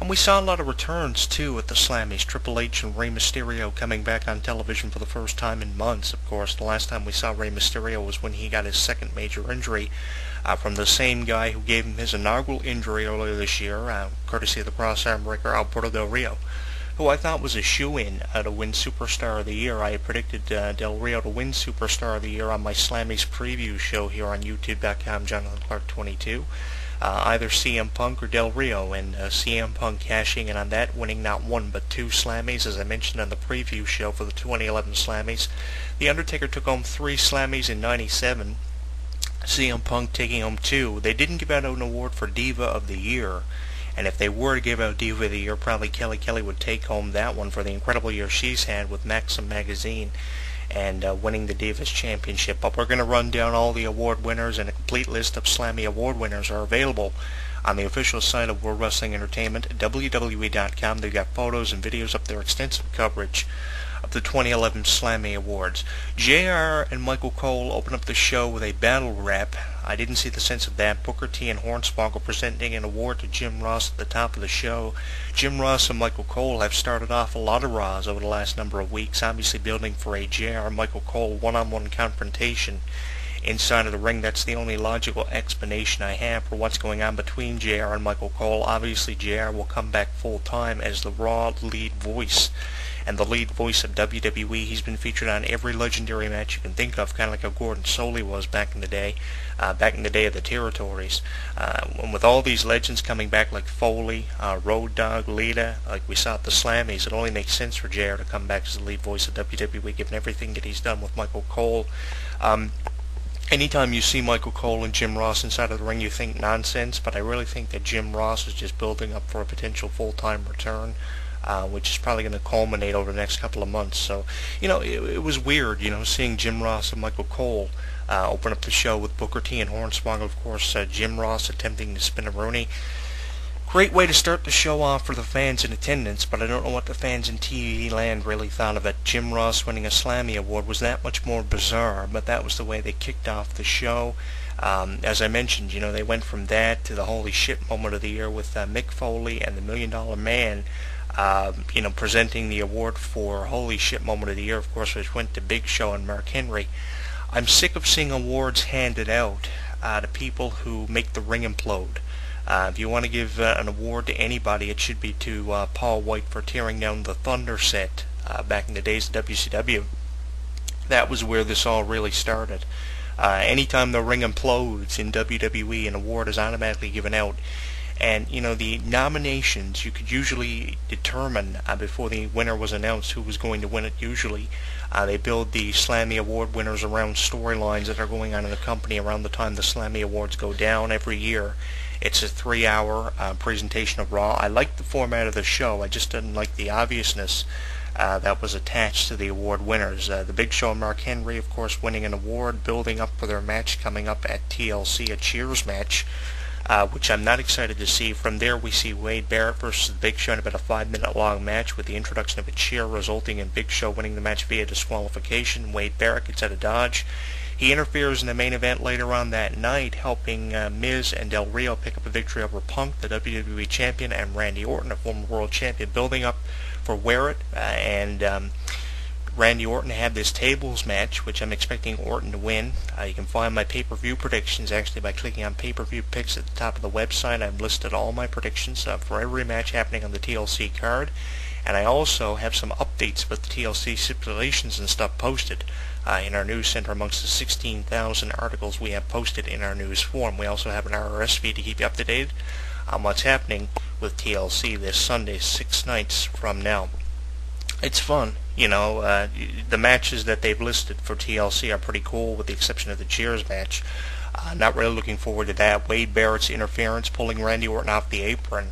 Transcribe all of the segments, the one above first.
And we saw a lot of returns, too, at the Slammys. Triple H and Rey Mysterio coming back on television for the first time in months, of course. The last time we saw Rey Mysterio was when he got his second major injury from the same guy who gave him his inaugural injury earlier this year, courtesy of the cross-arm breaker Alberto Del Rio, who I thought was a shoo-in to win Superstar of the Year. I had predicted Del Rio to win Superstar of the Year on my Slammys preview show here on YouTube.com, JonathanClarke22. Either CM Punk or Del Rio, and CM Punk cashing in on that, winning not one but two Slammys, as I mentioned on the preview show for the 2011 Slammys. The Undertaker took home 3 Slammys in '97. CM Punk taking home 2. They didn't give out an award for Diva of the Year, and if they were to give out Diva of the Year, probably Kelly would take home that one for the incredible year she's had with Maxim Magazine and winning the Divas Championship. But we're going to run down all the award winners, and a complete list of Slammy award winners are available on the official site of World Wrestling Entertainment, WWE.com. They've got photos and videos up there, extensive coverage of the 2011 Slammy Awards. JR and Michael Cole open up the show with a battle rap. I didn't see the sense of that. Booker T and Hornswoggle presenting an award to Jim Ross at the top of the show. Jim Ross and Michael Cole have started off a lot of Raws over the last number of weeks, obviously building for a JR Michael Cole one-on-one confrontation inside of the ring. That's the only logical explanation I have for what's going on between JR and Michael Cole. Obviously, JR will come back full-time as the Raw lead voice and the lead voice of WWE. He's been featured on every legendary match you can think of, kind of like how Gordon Soley was back in the day of the territories. And with all these legends coming back like Foley, Road Dogg, Lita, like we saw at the Slammys, it only makes sense for JR to come back as the lead voice of WWE, given everything that he's done with Michael Cole. Anytime you see Michael Cole and Jim Ross inside of the ring, you think nonsense, but I really think that Jim Ross is just building up for a potential full-time return, which is probably going to culminate over the next couple of months. So, it was weird, seeing Jim Ross and Michael Cole open up the show with Booker T and Hornswoggle. Of course, Jim Ross attempting to spin a Rooney. Great way to start the show off for the fans in attendance, but I don't know what the fans in TV land really thought of it. Jim Ross winning a Slammy Award was that much more bizarre, but that was the way they kicked off the show. As I mentioned, they went from that to the holy shit moment of the year with Mick Foley and the $1 Million Man, presenting the award for holy shit moment of the year, of course, which went to Big Show and Mark Henry. I'm sick of seeing awards handed out to people who make the ring implode. If you want to give an award to anybody, it should be to Paul White for tearing down the Thunder set back in the days of WCW. That was where this all really started. Anytime the ring implodes in WWE, an award is automatically given out. And, the nominations, you could usually determine before the winner was announced who was going to win it usually. They build the Slammy Award winners around storylines that are going on in the company around the time the Slammy Awards go down every year. It's a 3-hour presentation of Raw. I liked the format of the show. I just didn't like the obviousness that was attached to the award winners. The Big Show and Mark Henry, of course, winning an award, building up for their match coming up at TLC, a Cheers match, which I'm not excited to see. From there, we see Wade Barrett versus the Big Show in about a 5-minute long match with the introduction of a chair resulting in Big Show winning the match via disqualification. Wade Barrett gets out of dodge. He interferes in the main event later on that night, helping Miz and Del Rio pick up a victory over Punk, the WWE Champion, and Randy Orton, a former World Champion, building up for Wear It, and Randy Orton had this tables match, which I'm expecting Orton to win. You can find my pay-per-view predictions actually by clicking on pay-per-view picks at the top of the website. I've listed all my predictions for every match happening on the TLC card, and I also have some updates with the TLC stipulations and stuff posted in our news center amongst the 16,000 articles we have posted in our news forum. We also have an RSS feed to keep you up to date on what's happening with TLC this Sunday, 6 nights from now. It's fun, the matches that they've listed for TLC are pretty cool, with the exception of the Cheers match. Not really looking forward to that. Wade Barrett's interference, pulling Randy Orton off the apron,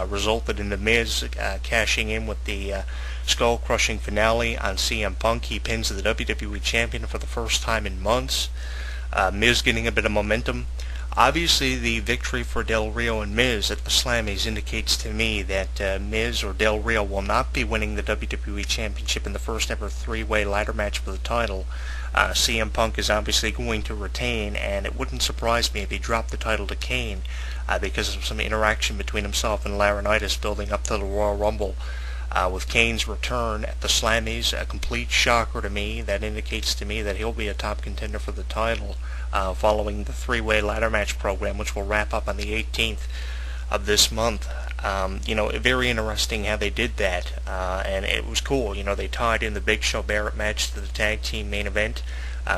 resulted in The Miz cashing in with the skull-crushing finale on CM Punk. He pins the WWE Champion for the first time in months. Miz getting a bit of momentum. Obviously, the victory for Del Rio and Miz at the Slammys indicates to me that Miz or Del Rio will not be winning the WWE Championship in the first ever three-way ladder match for the title. CM Punk is obviously going to retain, and it wouldn't surprise me if he dropped the title to Kane because of some interaction between himself and Laurinaitis building up to the Royal Rumble. With Kane's return at the Slammys, a complete shocker to me. That indicates to me that he'll be a top contender for the title following the three-way ladder match program, which will wrap up on the 18th of this month. Very interesting how they did that, and it was cool. They tied in the Big Show Barrett match to the tag team main event,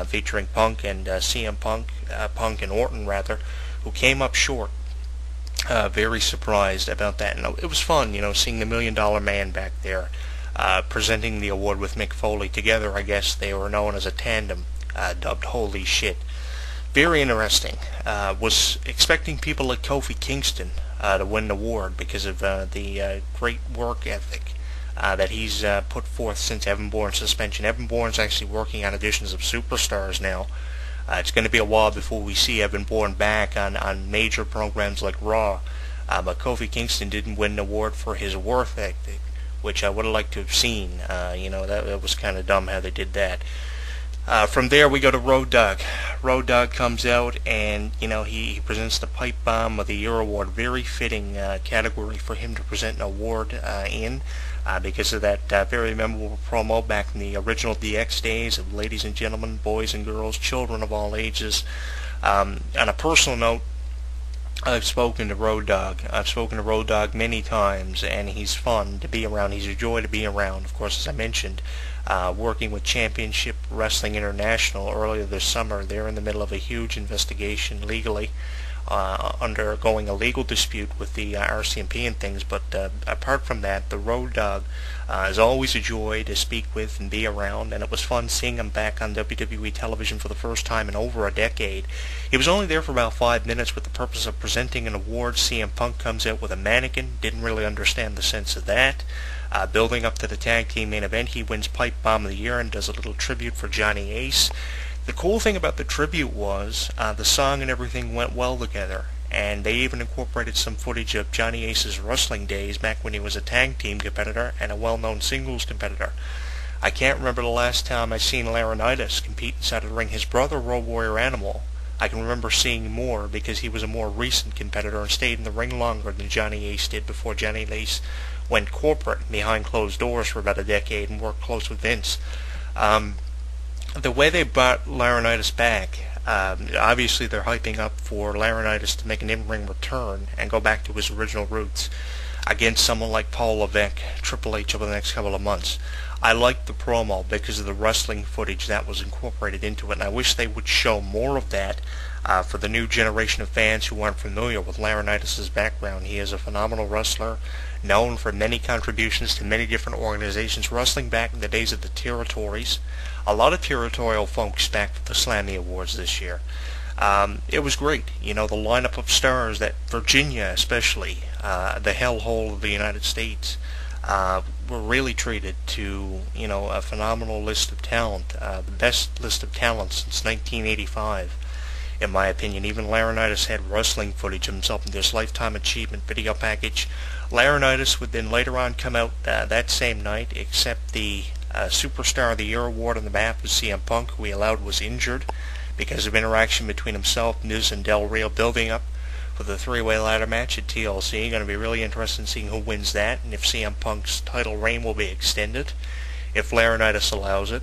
featuring Punk and CM Punk and Orton rather, who came up short. Very surprised about that, and it was fun, seeing the $1 Million Man back there, presenting the award with Mick Foley. Together, I guess they were known as a tandem, dubbed Holy Shit. Very interesting. Was expecting people like Kofi Kingston to win the award because of the great work ethic that he's put forth since Evan Bourne's suspension. Evan Bourne's actually working on editions of Superstars now. It's going to be a while before we see Evan Bourne back on major programs like Raw. But Kofi Kingston didn't win the award for his work ethic, which I would have liked to have seen. That was kind of dumb how they did that. From there we go to Road Dogg. Road Dogg comes out and he presents the Pipe Bomb of the Year award. Very fitting category for him to present an award in because of that very memorable promo back in the original DX days of ladies and gentlemen, boys and girls, children of all ages. On a personal note, I've spoken to Road Dogg. I've spoken to Road Dogg many times, and he's fun to be around. He's a joy to be around. Of course, as I mentioned, working with Championship Wrestling International earlier this summer, they're in the middle of a huge investigation legally, undergoing a legal dispute with the RCMP and things. But apart from that, the Road Dogg is always a joy to speak with and be around, and it was fun seeing him back on WWE television for the first time in over a decade. He was only there for about 5 minutes with the purpose of presenting an award. CM Punk comes out with a mannequin, didn't really understand the sense of that. Building up to the tag team main event, he wins Pipe Bomb of the Year and does a little tribute for Johnny Ace. The cool thing about the tribute was the song and everything went well together, and they even incorporated some footage of Johnny Ace's wrestling days back when he was a tag team competitor and a well-known singles competitor. I can't remember the last time I seen Laurinaitis compete inside of the ring. His brother, Road Warrior Animal, I can remember seeing more because he was a more recent competitor and stayed in the ring longer than Johnny Ace did before Johnny Ace went corporate behind closed doors for about a decade and worked close with Vince. The way they brought Laurinaitis back, obviously they're hyping up for Laurinaitis to make an in-ring return and go back to his original roots against someone like Paul Levesque, Triple H, over the next couple of months. I liked the promo because of the wrestling footage that was incorporated into it, and I wish they would show more of that for the new generation of fans who aren't familiar with Laurinaitis' background. He is a phenomenal wrestler, known for many contributions to many different organizations, wrestling back in the days of the territories. A lot of territorial folks back for the Slammy Awards this year. It was great. The lineup of stars that Virginia especially, the hellhole of the United States, were really treated to, a phenomenal list of talent, the best list of talent since 1985. In my opinion, even Laurinaitis had wrestling footage of himself in this Lifetime Achievement video package. Laurinaitis would then later on come out that same night, accept the Superstar of the Year award on the behalf of CM Punk, who he allowed was injured because of interaction between himself, Miz, and Del Rio, building up for the three-way ladder match at TLC. Going to be really interested in seeing who wins that and if CM Punk's title reign will be extended, if Laurinaitis allows it.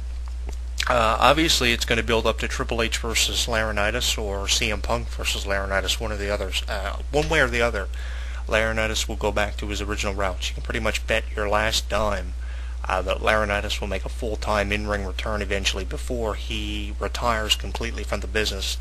Obviously, it's going to build up to Triple H versus Laurinaitis or CM Punk versus Laurinaitis, one or the others. One way or the other, Laurinaitis will go back to his original route. You can pretty much bet your last dime that Laurinaitis will make a full-time in-ring return eventually before he retires completely from the business.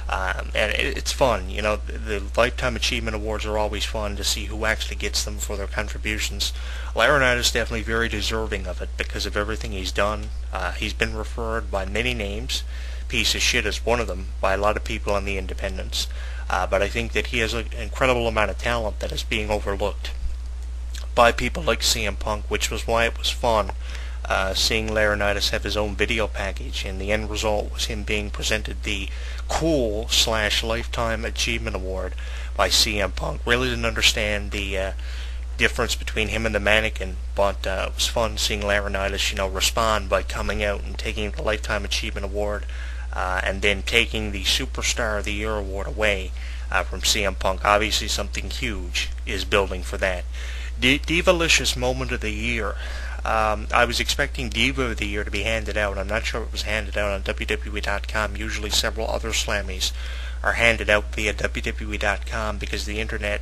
And it's fun. The Lifetime Achievement Awards are always fun to see who actually gets them for their contributions. Laurinaitis is definitely very deserving of it because of everything he's done. He's been referred by many names. Piece of shit is one of them by a lot of people on the independents. But I think that he has an incredible amount of talent that is being overlooked by people like CM Punk, which was why it was fun seeing Laurinaitis have his own video package, and the end result was him being presented the Cool/Lifetime Achievement Award by CM Punk. Really didn't understand the difference between him and the mannequin, but it was fun seeing Laurinaitis, respond by coming out and taking the Lifetime Achievement Award, and then taking the Superstar of the Year award away from CM Punk. Obviously, something huge is building for that. Divalicious Moment of the Year. I was expecting Diva of the Year to be handed out. I'm not sure it was handed out on WWE.com. Usually several other Slammies are handed out via WWE.com because the internet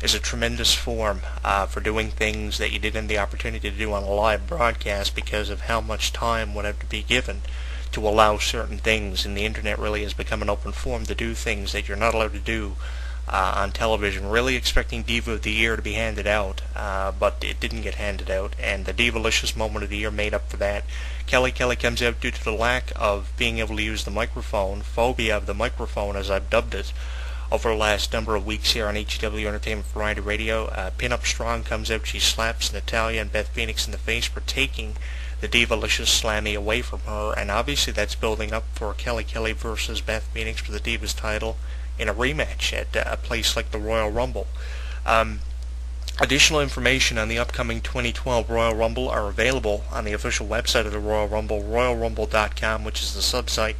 is a tremendous forum for doing things that you didn't have the opportunity to do on a live broadcast because of how much time would have to be given to allow certain things, and the internet really has become an open forum to do things that you're not allowed to do on television. Really expecting Diva of the Year to be handed out, but it didn't get handed out, and the Divalicious Moment of the Year made up for that. Kelly comes out due to the lack of being able to use the microphone, phobia of the microphone as I've dubbed it, over the last number of weeks here on HEW Entertainment Variety Radio. Pinup Strong comes out, she slaps Natalya and Beth Phoenix in the face for taking the Divalicious Slammy away from her, and obviously that's building up for Kelly versus Beth Phoenix for the Divas title in a rematch at a place like the Royal Rumble. Additional information on the upcoming 2012 Royal Rumble are available on the official website of the Royal Rumble, royalrumble.com, which is the subsite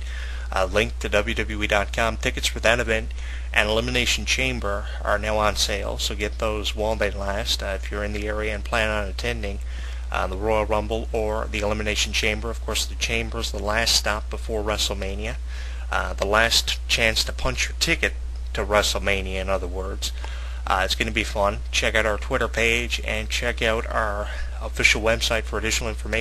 linked to WWE.com. Tickets for that event and Elimination Chamber are now on sale, so get those while they last if you're in the area and plan on attending the Royal Rumble or the Elimination Chamber. Of course, the Chamber is the last stop before WrestleMania, the last chance to punch your ticket to WrestleMania, in other words. It's going to be fun. Check out our Twitter page and check out our official website for additional information.